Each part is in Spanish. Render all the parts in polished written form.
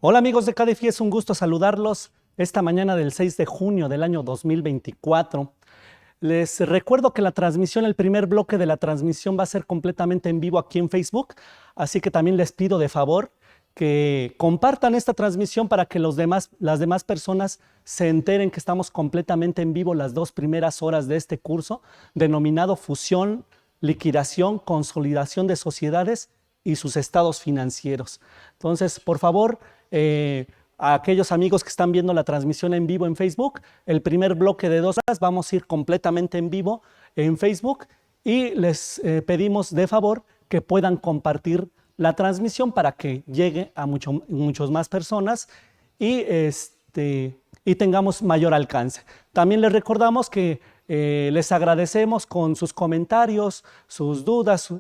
Hola amigos de KDFI, es un gusto saludarlos esta mañana del 6 de junio del año 2024. Les recuerdo que la transmisión, el primer bloque de la transmisión va a ser completamente en vivo aquí en Facebook, así que también les pido de favor que compartan esta transmisión para que las demás personas se enteren que estamos completamente en vivo las 2 primeras horas de este curso denominado Fusión, Liquidación, Consolidación de Sociedades y sus estados financieros. Entonces, por favor, a aquellos amigos que están viendo la transmisión en vivo en Facebook, el primer bloque de 2 horas vamos a ir completamente en vivo en Facebook y les pedimos de favor que puedan compartir la transmisión para que llegue a muchos más personas y tengamos mayor alcance. También les recordamos que les agradecemos con sus comentarios, sus dudas,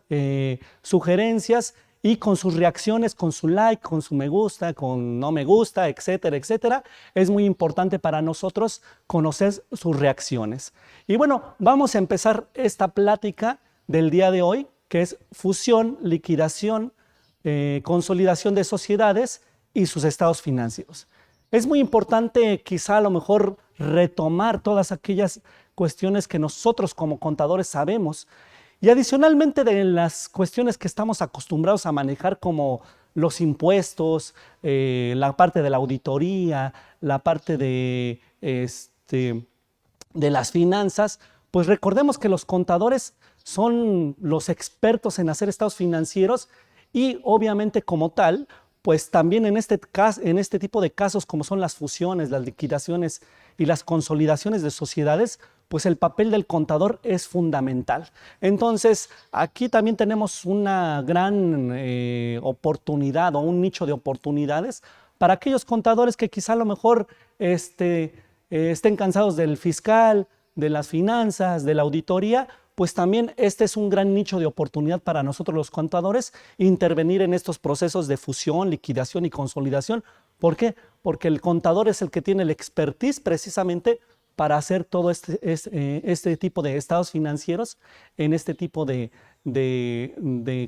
sugerencias y con sus reacciones, con su like, con su me gusta, con no me gusta, etcétera, etcétera. Es muy importante para nosotros conocer sus reacciones. Y bueno, vamos a empezar esta plática del día de hoy, que es fusión, liquidación, consolidación de sociedades y sus estados financieros. Es muy importante quizá a lo mejor retomar todas aquellas cuestiones que nosotros como contadores sabemos y adicionalmente de las cuestiones que estamos acostumbrados a manejar como los impuestos, la parte de la auditoría, la parte de las finanzas, pues recordemos que los contadores son los expertos en hacer estados financieros y obviamente como tal, pues también en este tipo de casos como son las fusiones, las liquidaciones y las consolidaciones de sociedades, pues el papel del contador es fundamental. Entonces, aquí también tenemos una gran oportunidad o un nicho de oportunidades para aquellos contadores que quizá a lo mejor estén cansados del fiscal, de las finanzas, de la auditoría, pues también este es un gran nicho de oportunidad para nosotros los contadores intervenir en estos procesos de fusión, liquidación y consolidación. ¿Por qué? Porque el contador es el que tiene el expertise precisamente para hacer todo este tipo de estados financieros en este tipo de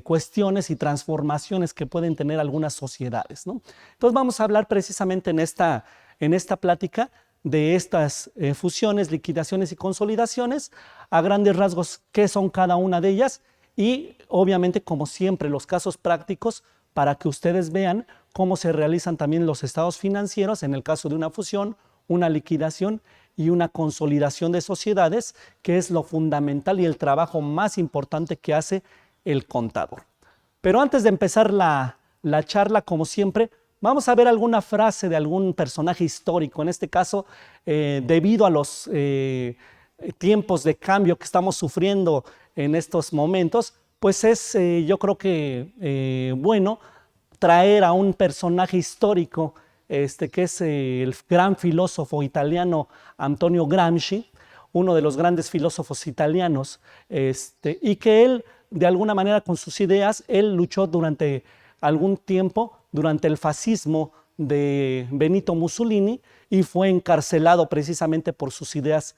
cuestiones y transformaciones que pueden tener algunas sociedades, ¿no? Entonces vamos a hablar precisamente en esta plática de estas fusiones, liquidaciones y consolidaciones, a grandes rasgos qué son cada una de ellas y obviamente como siempre los casos prácticos para que ustedes vean cómo se realizan también los estados financieros en el caso de una fusión, una liquidación y una consolidación de sociedades, que es lo fundamental y el trabajo más importante que hace el contador. Pero antes de empezar la charla, como siempre, vamos a ver alguna frase de algún personaje histórico. En este caso, debido a los tiempos de cambio que estamos sufriendo en estos momentos, pues es yo creo que bueno traer a un personaje histórico que es el gran filósofo italiano Antonio Gramsci, uno de los grandes filósofos italianos, y que él, de alguna manera, con sus ideas, él luchó durante algún tiempo, durante el fascismo de Benito Mussolini, y fue encarcelado precisamente por sus ideas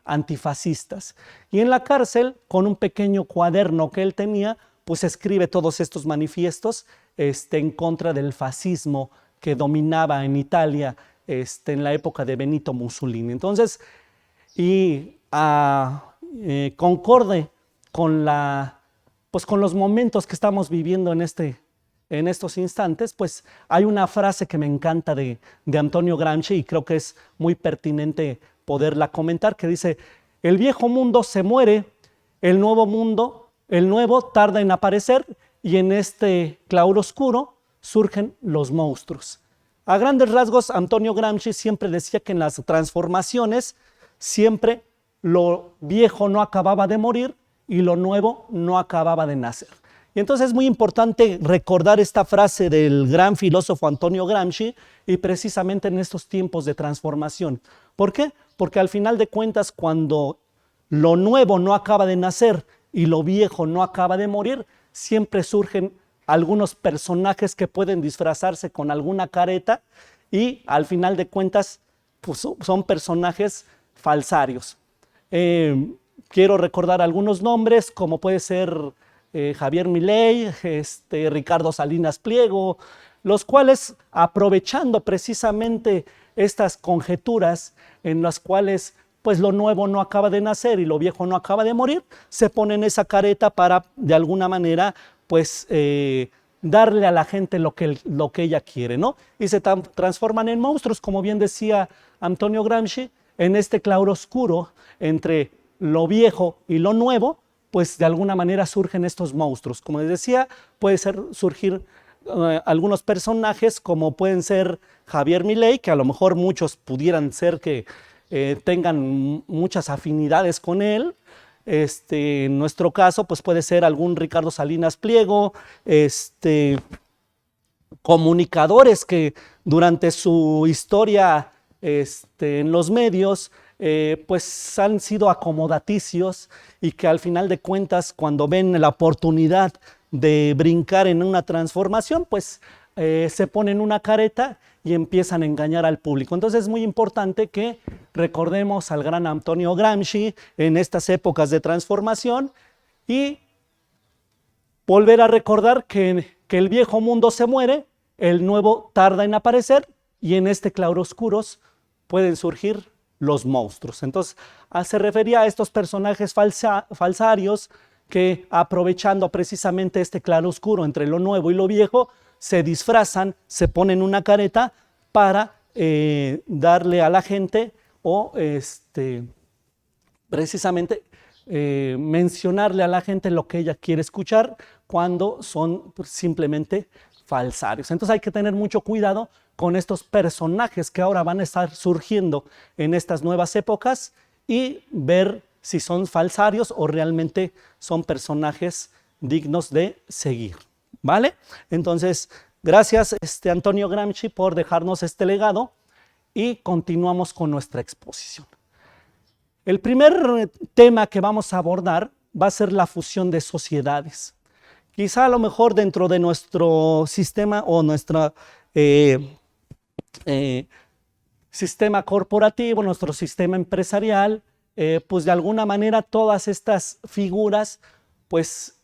antifascistas. Y en la cárcel, con un pequeño cuaderno que él tenía, pues escribe todos estos manifiestos en contra del fascismo que dominaba en Italia en la época de Benito Mussolini. Entonces, concorde con, pues con los momentos que estamos viviendo en estos instantes, pues hay una frase que me encanta de Antonio Gramsci y creo que es muy pertinente poderla comentar, que dice: el viejo mundo se muere, el nuevo tarda en aparecer y en este claroscuro surgen los monstruos. A grandes rasgos, Antonio Gramsci siempre decía que en las transformaciones siempre lo viejo no acababa de morir y lo nuevo no acababa de nacer. Y entonces es muy importante recordar esta frase del gran filósofo Antonio Gramsci y precisamente en estos tiempos de transformación. ¿Por qué? Porque al final de cuentas, cuando lo nuevo no acaba de nacer y lo viejo no acaba de morir, siempre surgen algunos personajes que pueden disfrazarse con alguna careta y al final de cuentas pues, son personajes falsarios. Quiero recordar algunos nombres como puede ser Javier Milei, Ricardo Salinas Pliego, los cuales, aprovechando precisamente estas conjeturas en las cuales pues lo nuevo no acaba de nacer y lo viejo no acaba de morir, se ponen esa careta para de alguna manera pues darle a la gente lo que ella quiere, ¿no? Y se transforman en monstruos, como bien decía Antonio Gramsci, en este claroscuro entre lo viejo y lo nuevo, pues de alguna manera surgen estos monstruos. Como les decía, puede surgir algunos personajes como pueden ser Javier Milei, que a lo mejor muchos pudieran ser que tengan muchas afinidades con él. En nuestro caso, pues puede ser algún Ricardo Salinas Pliego, comunicadores que durante su historia en los medios pues han sido acomodaticios y que al final de cuentas cuando ven la oportunidad de brincar en una transformación pues se ponen una careta y empiezan a engañar al público. Entonces es muy importante que recordemos al gran Antonio Gramsci en estas épocas de transformación y volver a recordar que el viejo mundo se muere, el nuevo tarda en aparecer y en este claroscuros pueden surgir los monstruos. Entonces se refería a estos personajes falsarios que aprovechando precisamente este claroscuro entre lo nuevo y lo viejo, se disfrazan, se ponen una careta para darle a la gente o precisamente mencionarle a la gente lo que ella quiere escuchar cuando son simplemente falsarios. Entonces hay que tener mucho cuidado con estos personajes que ahora van a estar surgiendo en estas nuevas épocas y ver si son falsarios o realmente son personajes dignos de seguir. ¿Vale? Entonces, gracias Antonio Gramsci por dejarnos este legado y continuamos con nuestra exposición. El primer tema que vamos a abordar va a ser la fusión de sociedades. Quizá a lo mejor dentro de nuestro sistema o nuestro sistema corporativo, nuestro sistema empresarial, pues de alguna manera todas estas figuras pues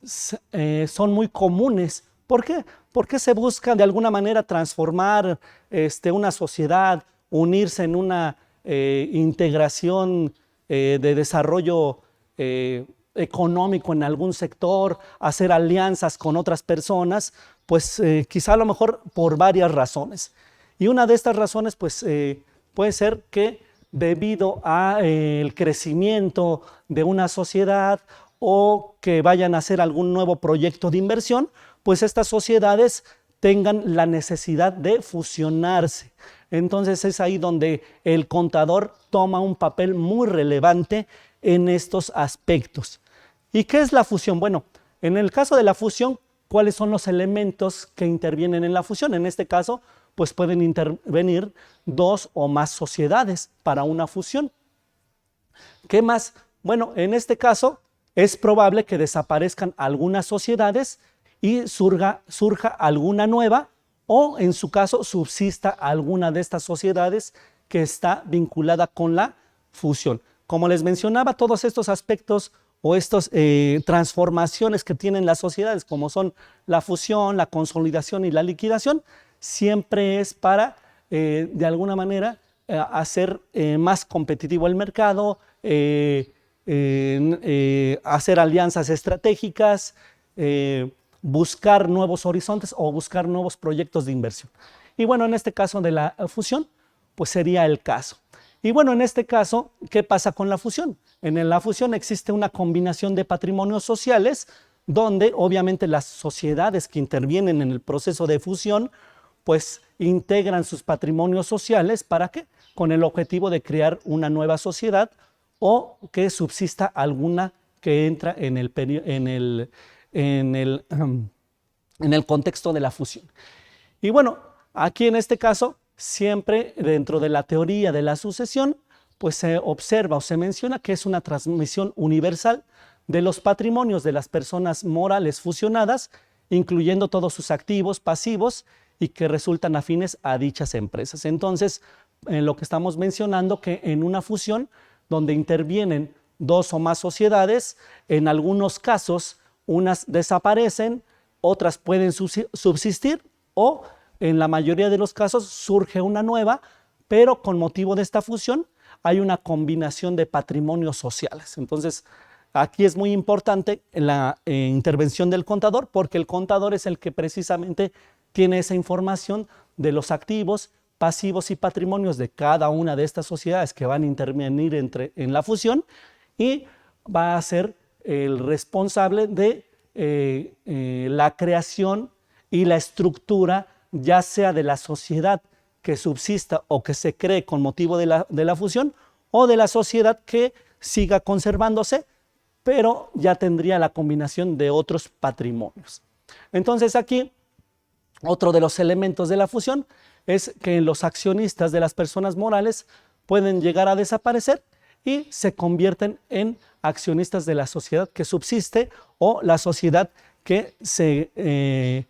son muy comunes. ¿Por qué? Porque se busca de alguna manera transformar una sociedad, unirse en una integración de desarrollo económico en algún sector, hacer alianzas con otras personas, pues quizá a lo mejor por varias razones. Y una de estas razones pues puede ser que debido al crecimiento de una sociedad o que vayan a hacer algún nuevo proyecto de inversión, pues estas sociedades tengan la necesidad de fusionarse. Entonces es ahí donde el contador toma un papel muy relevante en estos aspectos. ¿Y qué es la fusión? Bueno, en el caso de la fusión, ¿cuáles son los elementos que intervienen en la fusión? En este caso, pues pueden intervenir dos o más sociedades para una fusión. ¿Qué más? Bueno, en este caso es probable que desaparezcan algunas sociedades y surja alguna nueva o en su caso subsista alguna de estas sociedades que está vinculada con la fusión. Como les mencionaba, todos estos aspectos o estas transformaciones que tienen las sociedades, como son la fusión, la consolidación y la liquidación, siempre es para, de alguna manera, hacer más competitivo el mercado, hacer alianzas estratégicas, buscar nuevos horizontes o buscar nuevos proyectos de inversión. Y bueno, en este caso de la fusión, pues sería el caso. Y bueno, en este caso, ¿qué pasa con la fusión? En la fusión existe una combinación de patrimonios sociales donde obviamente las sociedades que intervienen en el proceso de fusión pues integran sus patrimonios sociales. ¿Para qué? Con el objetivo de crear una nueva sociedad o que subsista alguna que entra en el contexto de la fusión. Y bueno, aquí en este caso, siempre dentro de la teoría de la sucesión, pues se observa o se menciona que es una transmisión universal de los patrimonios de las personas morales fusionadas, incluyendo todos sus activos, pasivos, y que resultan afines a dichas empresas. Entonces, en lo que estamos mencionando, que en una fusión donde intervienen dos o más sociedades, en algunos casos unas desaparecen, otras pueden subsistir o en la mayoría de los casos surge una nueva, pero con motivo de esta fusión hay una combinación de patrimonios sociales. Entonces, aquí es muy importante la intervención del contador, porque el contador es el que precisamente tiene esa información de los activos, pasivos y patrimonios de cada una de estas sociedades que van a intervenir en la fusión, y va a ser el responsable de la creación y la estructura, ya sea de la sociedad que subsista o que se cree con motivo de la fusión, o de la sociedad que siga conservándose, pero ya tendría la combinación de otros patrimonios. Entonces aquí, otro de los elementos de la fusión es que los accionistas de las personas morales pueden llegar a desaparecer y se convierten en accionistas de la sociedad que subsiste o la sociedad que se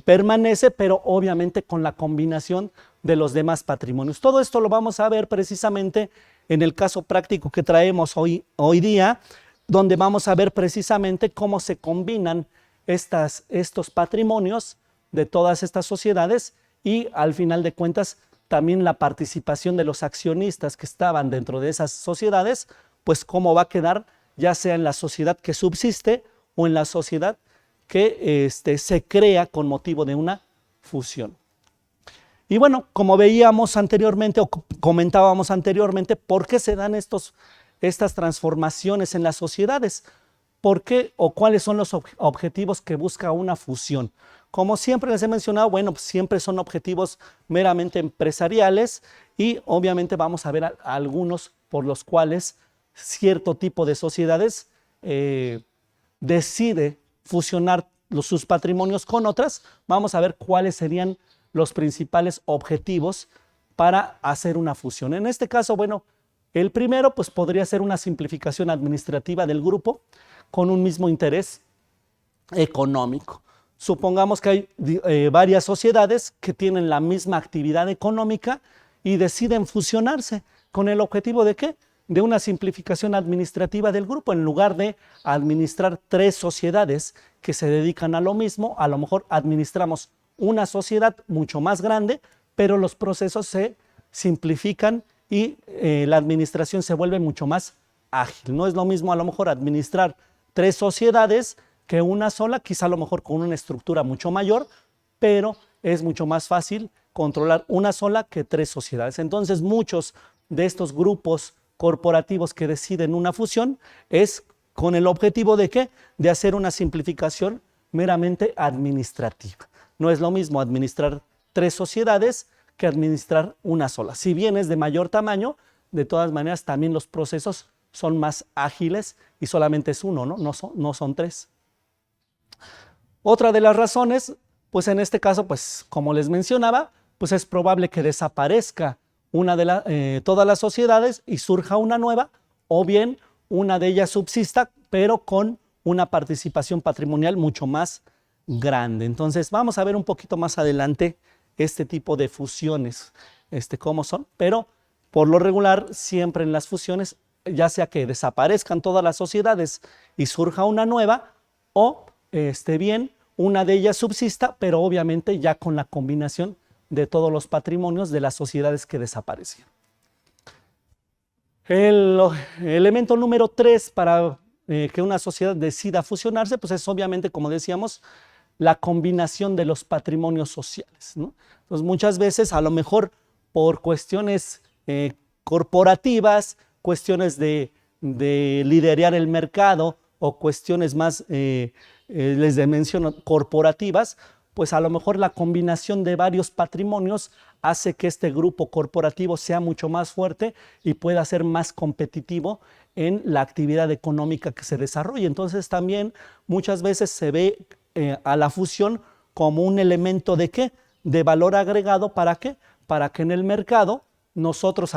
permanece, pero obviamente con la combinación de los demás patrimonios. Todo esto lo vamos a ver precisamente en el caso práctico que traemos hoy día, donde vamos a ver precisamente cómo se combinan estos patrimonios de todas estas sociedades, y al final de cuentas también la participación de los accionistas que estaban dentro de esas sociedades, pues cómo va a quedar, ya sea en la sociedad que subsiste o en la sociedad que se crea con motivo de una fusión. Y bueno, como veíamos anteriormente o comentábamos anteriormente, ¿por qué se dan estas transformaciones en las sociedades? ¿Por qué o cuáles son los objetivos que busca una fusión? Como siempre les he mencionado, bueno, pues siempre son objetivos meramente empresariales, y obviamente vamos a ver algunos por los cuales cierto tipo de sociedades decide fusionar sus patrimonios con otras. Vamos a ver cuáles serían los principales objetivos para hacer una fusión. En este caso, bueno, el primero pues podría ser una simplificación administrativa del grupo con un mismo interés económico. Supongamos que hay varias sociedades que tienen la misma actividad económica y deciden fusionarse con el objetivo ¿de qué? De una simplificación administrativa del grupo. En lugar de administrar 3 sociedades que se dedican a lo mismo, a lo mejor administramos una sociedad mucho más grande, pero los procesos se simplifican y la administración se vuelve mucho más ágil. No es lo mismo a lo mejor administrar 3 sociedades que una sola, quizá a lo mejor con una estructura mucho mayor, pero es mucho más fácil controlar una sola que 3 sociedades. Entonces, muchos de estos grupos corporativos que deciden una fusión es con el objetivo de ¿qué? De hacer una simplificación meramente administrativa. No es lo mismo administrar 3 sociedades que administrar una sola. Si bien es de mayor tamaño, de todas maneras también los procesos son más ágiles y solamente es uno, ¿no? No son 3. Otra de las razones, pues en este caso, pues como les mencionaba, pues es probable que desaparezca todas las sociedades y surja una nueva, o bien una de ellas subsista, pero con una participación patrimonial mucho más grande. Entonces vamos a ver un poquito más adelante este tipo de fusiones, cómo son, pero por lo regular siempre en las fusiones, ya sea que desaparezcan todas las sociedades y surja una nueva, o bien una de ellas subsista, pero obviamente ya con la combinación de todos los patrimonios de las sociedades que desaparecieron. El elemento número 3 para que una sociedad decida fusionarse, pues es obviamente, como decíamos, la combinación de los patrimonios sociales, ¿no? Entonces, muchas veces, a lo mejor por cuestiones corporativas, cuestiones de liderar el mercado o cuestiones más, les menciono, corporativas, pues a lo mejor la combinación de varios patrimonios hace que este grupo corporativo sea mucho más fuerte y pueda ser más competitivo en la actividad económica que se desarrolla. Entonces también muchas veces se ve a la fusión como un elemento de ¿qué? De valor agregado. ¿Para qué? Para que en el mercado nosotros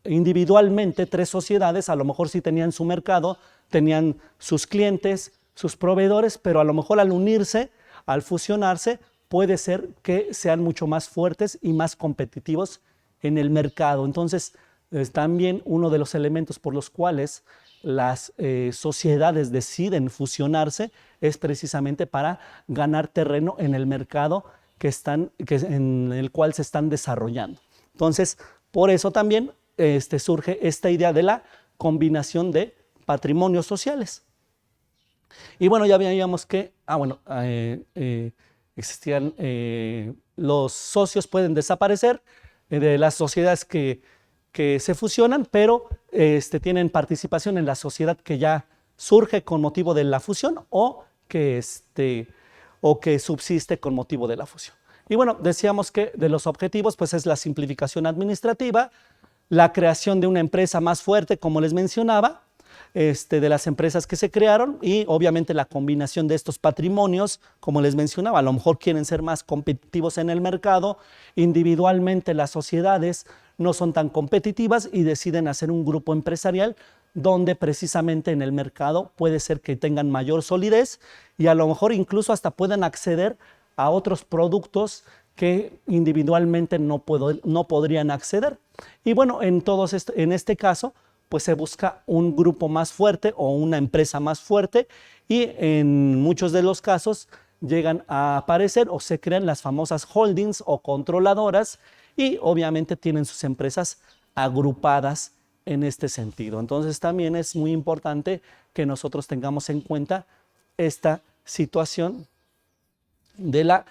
individualmente 3 sociedades, a lo mejor sí tenían su mercado, tenían sus clientes, sus proveedores, pero a lo mejor al unirse, al fusionarse, puede ser que sean mucho más fuertes y más competitivos en el mercado. Entonces, también uno de los elementos por los cuales las sociedades deciden fusionarse es precisamente para ganar terreno en el mercado en el cual se están desarrollando. Entonces, por eso también surge esta idea de la combinación de patrimonios sociales. Y bueno, ya veíamos que, existían, los socios pueden desaparecer de las sociedades que se fusionan, pero tienen participación en la sociedad que ya surge con motivo de la fusión o que subsiste con motivo de la fusión. Y bueno, decíamos que de los objetivos pues es la simplificación administrativa, la creación de una empresa más fuerte, como les mencionaba, de las empresas que se crearon y obviamente la combinación de estos patrimonios, como les mencionaba, a lo mejor quieren ser más competitivos en el mercado, individualmente las sociedades no son tan competitivas y deciden hacer un grupo empresarial donde precisamente en el mercado puede ser que tengan mayor solidez y a lo mejor incluso hasta puedan acceder a otros productos que individualmente no podrían acceder. Y bueno, en este caso, pues se busca un grupo más fuerte o una empresa más fuerte y en muchos de los casos llegan a aparecer o se crean las famosas holdings o controladoras y obviamente tienen sus empresas agrupadas en este sentido. Entonces también es muy importante que nosotros tengamos en cuenta esta situación de la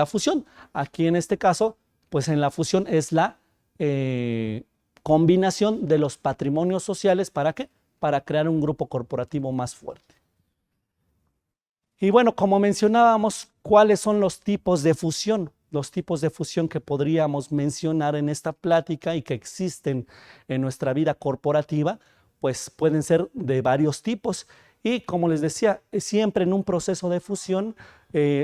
fusión. Aquí en este caso, pues en la fusión es la combinación de los patrimonios sociales, ¿para qué? Para crear un grupo corporativo más fuerte. Y bueno, como mencionábamos, ¿cuáles son los tipos de fusión? Los tipos de fusión que podríamos mencionar en esta plática y que existen en nuestra vida corporativa, pues pueden ser de varios tipos. Y como les decía, siempre en un proceso de fusión,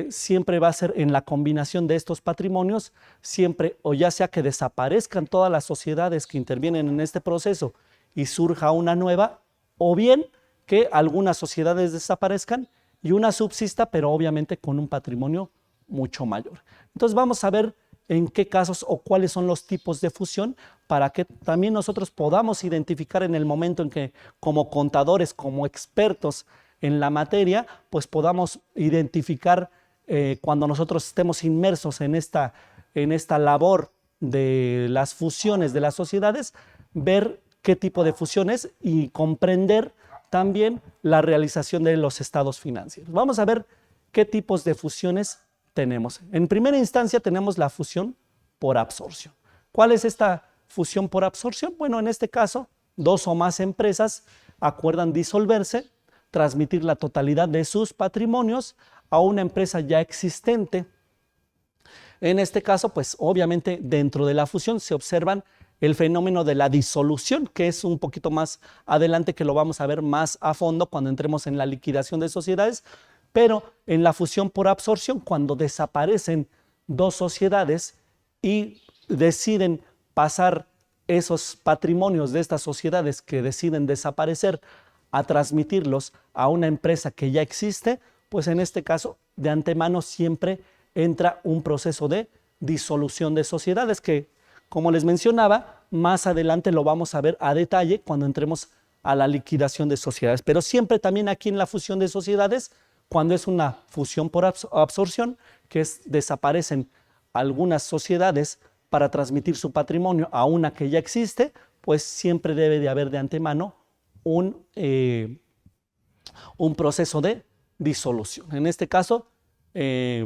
siempre va a ser en la combinación de estos patrimonios, siempre o ya sea que desaparezcan todas las sociedades que intervienen en este proceso y surja una nueva, o bien que algunas sociedades desaparezcan y una subsista, pero obviamente con un patrimonio mucho mayor. Entonces vamos a ver en qué casos o cuáles son los tipos de fusión para que también nosotros podamos identificar en el momento en que como contadores, como expertos en la materia, pues podamos identificar cuando nosotros estemos inmersos en esta labor de las fusiones de las sociedades, ver qué tipo de fusiones y comprender también la realización de los estados financieros. Vamos a ver qué tipos de fusiones tenemos. En primera instancia tenemos la fusión por absorción. ¿Cuál es esta fusión por absorción? Bueno, en este caso, dos o más empresas acuerdan disolverse, transmitir la totalidad de sus patrimonios a una empresa ya existente. En este caso, pues obviamente dentro de la fusión se observan el fenómeno de la disolución, que es un poquito más adelante, que lo vamos a ver más a fondo cuando entremos en la liquidación de sociedades. Pero en la fusión por absorción, cuando desaparecen dos sociedades y deciden pasar esos patrimonios de estas sociedades que deciden desaparecer a transmitirlos a una empresa que ya existe, pues en este caso de antemano siempre entra un proceso de disolución de sociedades que, como les mencionaba, más adelante lo vamos a ver a detalle cuando entremos a la liquidación de sociedades. Pero siempre también aquí en la fusión de sociedades, cuando es una fusión por absorción, que desaparecen algunas sociedades para transmitir su patrimonio a una que ya existe, pues siempre debe de haber de antemano un proceso de disolución. En este caso,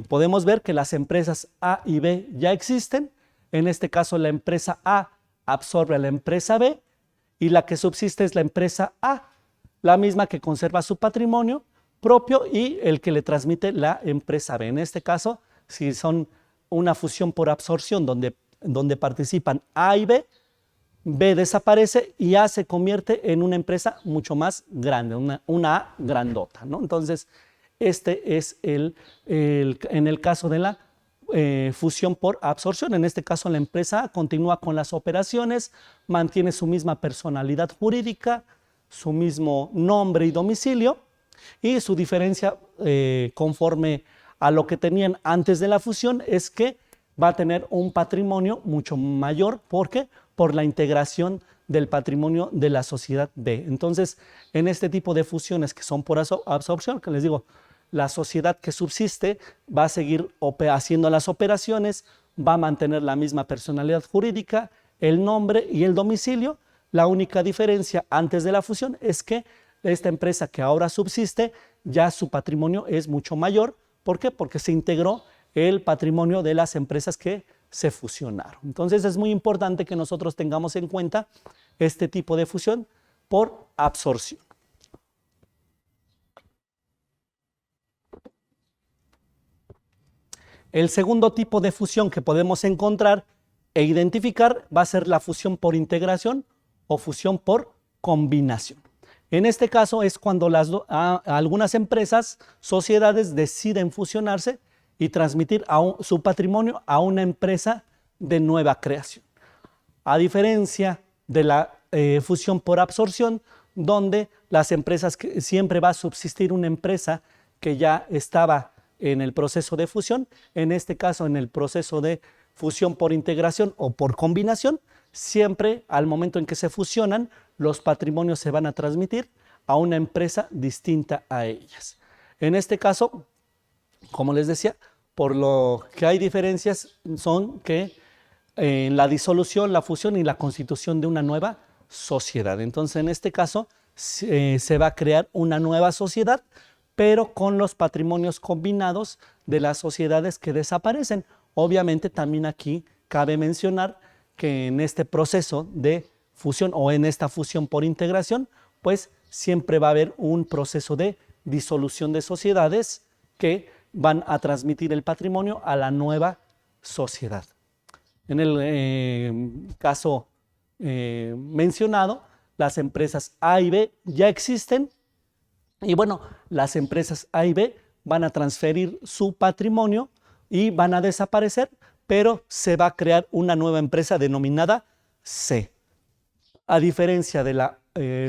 podemos ver que las empresas A y B ya existen. En este caso, la empresa A absorbe a la empresa B y la que subsiste es la empresa A, la misma que conserva su patrimonio propio y el que le transmite la empresa B. En este caso, si son una fusión por absorción donde participan A y B, B desaparece y A se convierte en una empresa mucho más grande, una A grandota, ¿no? Entonces, este es en el caso de la fusión por absorción. En este caso, la empresa A continúa con las operaciones, mantiene su misma personalidad jurídica, su mismo nombre y domicilio, y su diferencia conforme a lo que tenían antes de la fusión es que va a tener un patrimonio mucho mayor. ¿Por qué? Por la integración del patrimonio de la sociedad B. Entonces, en este tipo de fusiones que son por absorción, que les digo, la sociedad que subsiste va a seguir haciendo las operaciones, va a mantener la misma personalidad jurídica, el nombre y el domicilio. La única diferencia antes de la fusión es que esta empresa que ahora subsiste, ya su patrimonio es mucho mayor. ¿Por qué? Porque se integró el patrimonio de las empresas que se fusionaron. Entonces es muy importante que nosotros tengamos en cuenta este tipo de fusión por absorción. El segundo tipo de fusión que podemos encontrar e identificar va a ser la fusión por integración o fusión por combinación. En este caso es cuando algunas empresas, sociedades deciden fusionarse y transmitir su patrimonio a una empresa de nueva creación. A diferencia de la fusión por absorción, donde las empresas, siempre va a subsistir una empresa que ya estaba en el proceso de fusión. En este caso, en el proceso de fusión por integración o por combinación, siempre al momento en que se fusionan, los patrimonios se van a transmitir a una empresa distinta a ellas. En este caso, como les decía, por lo que hay diferencias son que en la disolución, la fusión y la constitución de una nueva sociedad. Entonces, en este caso, se va a crear una nueva sociedad, pero con los patrimonios combinados de las sociedades que desaparecen. Obviamente, también aquí cabe mencionar que en este proceso de fusión o en esta fusión por integración, pues siempre va a haber un proceso de disolución de sociedades que van a transmitir el patrimonio a la nueva sociedad. En el caso mencionado, las empresas A y B ya existen y bueno, las empresas A y B van a transferir su patrimonio y van a desaparecer, pero se va a crear una nueva empresa denominada C. A diferencia de la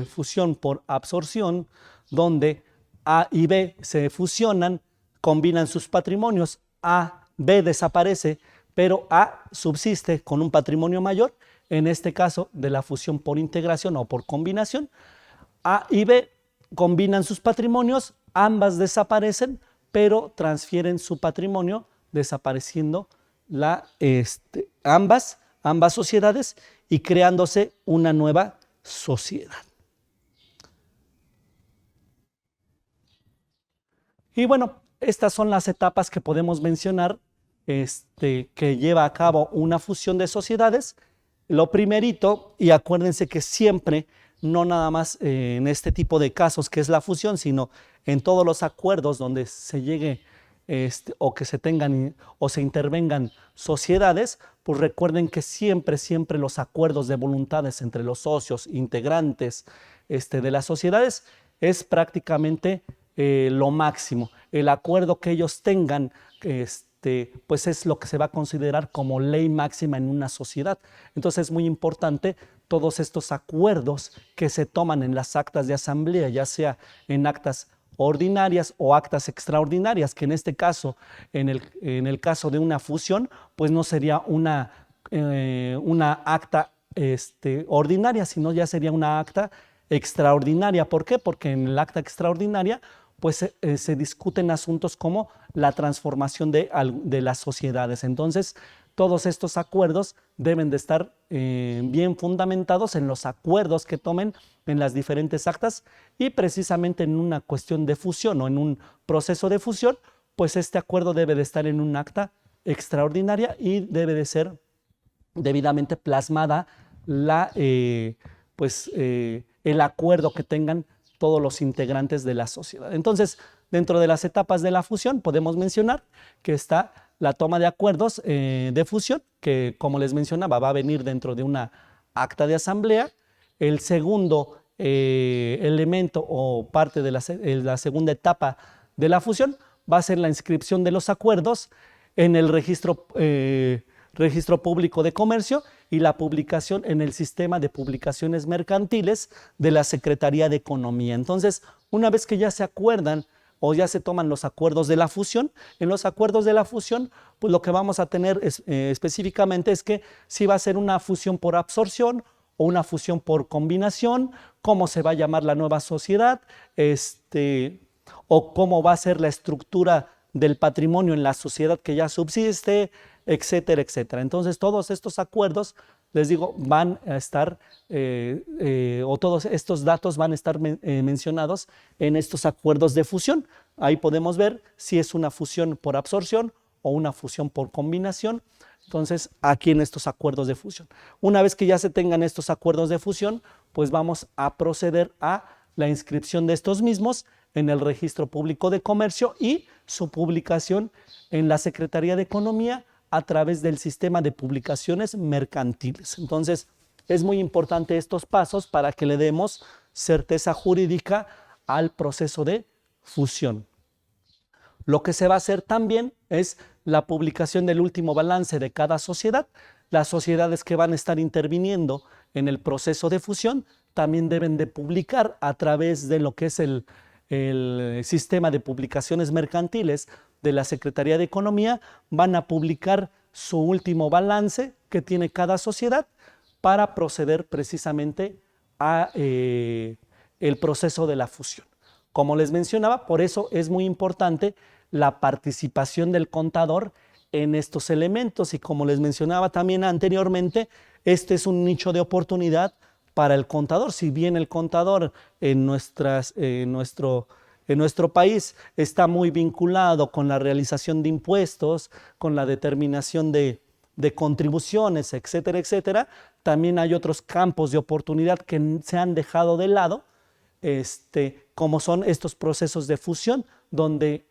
fusión por absorción, donde A y B se fusionan, combinan sus patrimonios, B desaparece, pero A subsiste con un patrimonio mayor. En este caso de la fusión por integración o por combinación, A y B combinan sus patrimonios, ambas desaparecen, pero transfieren su patrimonio desapareciendo ambas sociedades y creándose una nueva sociedad. Y bueno, estas son las etapas que podemos mencionar que lleva a cabo una fusión de sociedades. Lo primerito, y acuérdense que siempre, no nada más en este tipo de casos que es la fusión, sino en todos los acuerdos donde se llegue o que se tengan o se intervengan sociedades, pues recuerden que siempre los acuerdos de voluntades entre los socios integrantes de las sociedades es prácticamente lo máximo. El acuerdo que ellos tengan pues es lo que se va a considerar como ley máxima en una sociedad. Entonces es muy importante todos estos acuerdos que se toman en las actas de asamblea, ya sea en actas ordinarias o actas extraordinarias, que en este caso, en el caso de una fusión, pues no sería una acta ordinaria, sino ya sería una acta extraordinaria. ¿Por qué? Porque en el acta extraordinaria pues se discuten asuntos como la transformación de las sociedades. Entonces, todos estos acuerdos deben de estar bien fundamentados en los acuerdos que tomen en las diferentes actas, y precisamente en una cuestión de fusión o en un proceso de fusión, pues este acuerdo debe de estar en un acta extraordinaria y debe de ser debidamente plasmada el acuerdo que tengan todos los integrantes de la sociedad. Entonces, dentro de las etapas de la fusión podemos mencionar que está la toma de acuerdos de fusión, que como les mencionaba va a venir dentro de una acta de asamblea. El segundo elemento o parte de la segunda etapa de la fusión va a ser la inscripción de los acuerdos en el registro público de comercio y la publicación en el sistema de publicaciones mercantiles de la Secretaría de Economía. Entonces, una vez que ya se acuerdan o ya se toman los acuerdos de la fusión, en los acuerdos de la fusión, pues lo que vamos a tener específicamente es que si va a ser una fusión por absorción o una fusión por combinación, cómo se va a llamar la nueva sociedad, o cómo va a ser la estructura del patrimonio en la sociedad que ya subsiste, etcétera, etcétera. Entonces, todos estos acuerdos, les digo, van a estar, o todos estos datos van a estar mencionados en estos acuerdos de fusión. Ahí podemos ver si es una fusión por absorción o una fusión por combinación. Entonces, aquí en estos acuerdos de fusión. Una vez que ya se tengan estos acuerdos de fusión, pues vamos a proceder a la inscripción de estos mismos en el Registro Público de Comercio y su publicación en la Secretaría de Economía a través del sistema de publicaciones mercantiles. Entonces, es muy importante estos pasos para que le demos certeza jurídica al proceso de fusión. Lo que se va a hacer también es la publicación del último balance de cada sociedad. Las sociedades que van a estar interviniendo en el proceso de fusión también deben de publicar a través de lo que es el sistema de publicaciones mercantiles de la Secretaría de Economía. Van a publicar su último balance que tiene cada sociedad para proceder precisamente a el proceso de la fusión. Como les mencionaba, por eso es muy importante la participación del contador en estos elementos, y como les mencionaba también anteriormente, este es un nicho de oportunidad para el contador. Si bien el contador en nuestro país está muy vinculado con la realización de impuestos, con la determinación de contribuciones, etcétera, etcétera, también hay otros campos de oportunidad que se han dejado de lado, como son estos procesos de fusión, donde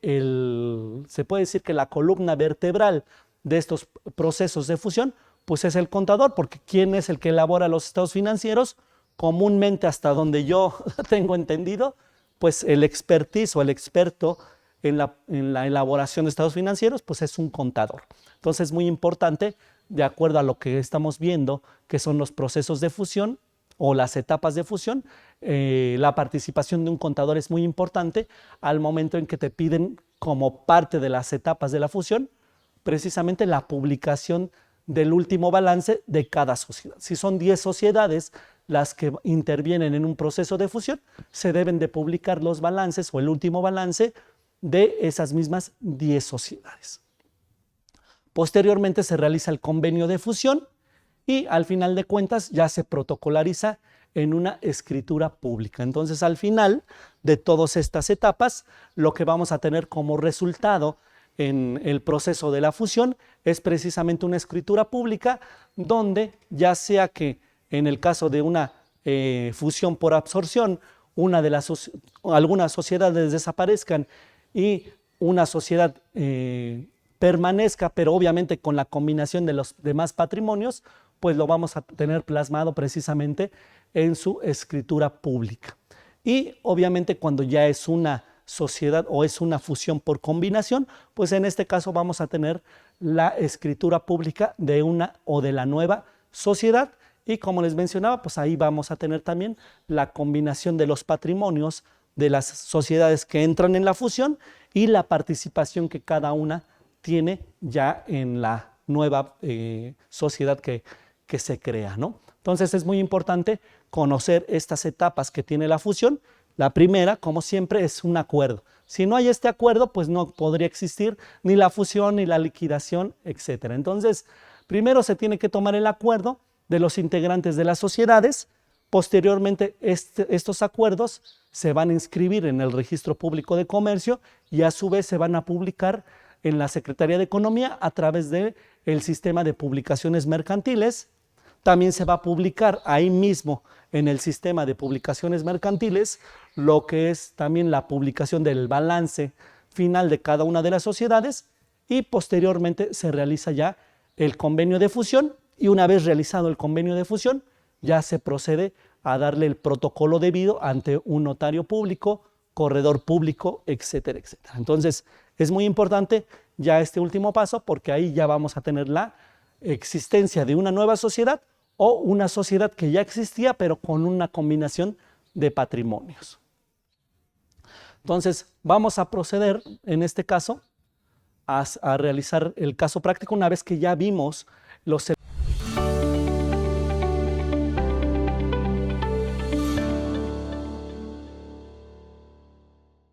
se puede decir que la columna vertebral de estos procesos de fusión pues es el contador, porque ¿quién es el que elabora los estados financieros? Comúnmente, hasta donde yo tengo entendido, pues el expertise o el experto en la elaboración de estados financieros pues es un contador. Entonces es muy importante, de acuerdo a lo que estamos viendo, que son los procesos de fusión o las etapas de fusión, la participación de un contador es muy importante al momento en que te piden, como parte de las etapas de la fusión, precisamente la publicación del último balance de cada sociedad. Si son 10 sociedades las que intervienen en un proceso de fusión, se deben de publicar los balances o el último balance de esas mismas 10 sociedades. Posteriormente se realiza el convenio de fusión y al final de cuentas ya se protocolariza en una escritura pública. Entonces, al final de todas estas etapas, lo que vamos a tener como resultado en el proceso de la fusión es precisamente una escritura pública, donde ya sea que en el caso de una fusión por absorción, algunas sociedades desaparezcan y una sociedad permanezca, pero obviamente con la combinación de los demás patrimonios, pues lo vamos a tener plasmado precisamente en su escritura pública. Y obviamente cuando ya es una sociedad o es una fusión por combinación, pues en este caso vamos a tener la escritura pública de una o de la nueva sociedad, y como les mencionaba, pues ahí vamos a tener también la combinación de los patrimonios de las sociedades que entran en la fusión y la participación que cada una tiene ya en la nueva sociedad que se crea, ¿no? Entonces es muy importante conocer estas etapas que tiene la fusión. La primera, como siempre, es un acuerdo. Si no hay este acuerdo, pues no podría existir ni la fusión, ni la liquidación, etc. Entonces, primero se tiene que tomar el acuerdo de los integrantes de las sociedades. Posteriormente, estos acuerdos se van a inscribir en el Registro Público de Comercio y a su vez se van a publicar en la Secretaría de Economía a través del sistema de publicaciones mercantiles. También se va a publicar ahí mismo en el sistema de publicaciones mercantiles lo que es también la publicación del balance final de cada una de las sociedades, y posteriormente se realiza ya el convenio de fusión, y una vez realizado el convenio de fusión ya se procede a darle el protocolo debido ante un notario público, corredor público, etcétera, etcétera. Entonces es muy importante ya este último paso, porque ahí ya vamos a tener la existencia de una nueva sociedad o una sociedad que ya existía pero con una combinación de patrimonios. Entonces vamos a proceder en este caso a realizar el caso práctico una vez que ya vimos los